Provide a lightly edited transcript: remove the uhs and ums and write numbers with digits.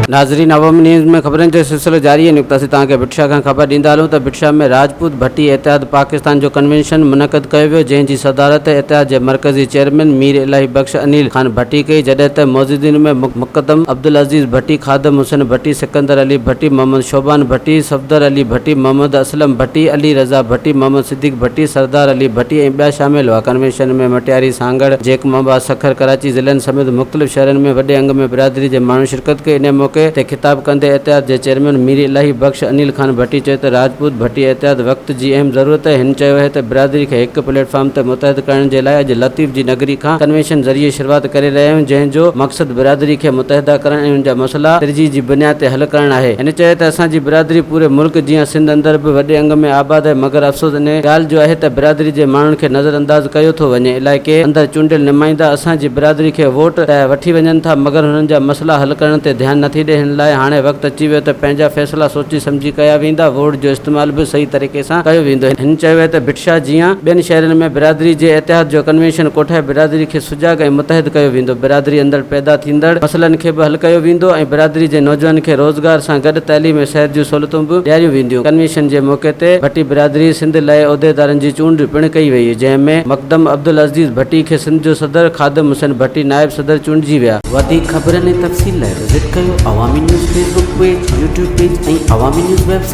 नाज़रीन, अवामी न्यूज़ में ख़बरनि जो सिलसिलो जारी है। नुक़्ता से तव्हांखे बिटशा खां ख़बर ॾींदा हलूं त बिटशा में राजपूत भट्टी इतिहाद पाकिस्तान जो कन्वेंशन मुनक़द कयो वियो, जंहिंजी सदारत इतिहाद जे मरकज़ी चेयरमैन मीर इलाही बख्श अनिल ख़ान भट्टी कई, जॾहिं त मौजूदनि में मुक़दम अब्दुल अज़ीज़ भट्टी, खादम हुसैन भट्टी, सिकंदर अली भट्टी, मोहम्मद शोबान भट्टी, सफदर अली भट्टी, मोहम्मद असलम भट्टी, अली रज़ा भट्टी, मोहम्मद सिद्दीक़ भट्टी, सरदार अली भट्टी ऐं ॿिया शामिल हुआ। कन्वेंशन में मटियारी, सांगड़, जेकमाबाद, सखर, कराची ज़िलनि समेत मुख़्तलिफ़ शहरनि में वॾे अंग में बिरादरी जे माण्हू शिरकत कई। इन मौक़े ते ख़िताब कंदे इतिहाद जे चेयरमैन मीर इलाही बख्श अनिल ख़ान भट्टी चयो त राजपूत भट्टी इतिहाद वक़्त जी अहम ज़रूरत आहे। हिन चयो आहे त बिरादरी खे हिकु प्लेटफॉर्म ते मुतहद करण जे लाइ अॼु लतीफ़ जी नगरी खां कन्वेंशन ज़रिए शुरूआत करे रहिया आहियूं, जंहिंजो मक़सदु बिरादरी खे मुतहदा करण ऐं उन जा मसइला तरजीह जी बुनियाद ते हल करण आहे। हिन चयो त असांजी बिरादरी पूरे मुल्क जीअं सिंध अंदरि बि वॾे अंग में आबाद आहे, मगर अफ़सोस इन ॻाल्हि जो आहे त बिरादरी जे माण्हुनि खे नज़रअंदाज़ कयो थो वञे। इलाइक़े अंदरि चूंडियल नुमाइंदा असांजी बिरादरी खे वोट वठी वञनि था, मगर हुननि जा मसइला हल करण ते ध्यानु नथी ॾे। हिन लाइ हाणे वक़्तु अची वियो त पंहिंजा फ़ैसिला सोची सम्झी कया वेंदा, वोट जो इस्तेमालु बि सही तरीक़े सां कयो वेंदो। हिन चयो आहे त बिटशा जीअं ॿियनि शहरनि में बिरादरी जे इतिहाद जो कन्वेंशन कोठाए बिरादरी खे सुजाग ऐं मुतहद कयो वेंदो। बिरादरी अंदरि पैदा थींदड़ मसइलनि खे बि हल कयो वेंदो ऐं बिरादरी जे नौजवान खे रोज़गार सां गॾु तइलीम ऐं सिहत जूं सहूलियतूं बि ॾियारियूं वेंदियूं। कन्वेंशन जे मौक़े ते भट्टी बिरादरी सिंध लाइ उहिदेदारनि जी चूंड पिणु कई वई, जंहिंमें मक़दम अब्दुल अज़ीज़ भट्टी खे सिंध जो सदर, खादम हुसैन भट्टी नायब सदर चूंडिजी विया। वधीक ख़बरनि ऐं तफ़सील लाइ विज़िट कयो अवामी news Facebook page, YouTube page ऐं अवामी न्यूज़ वेबसाइट।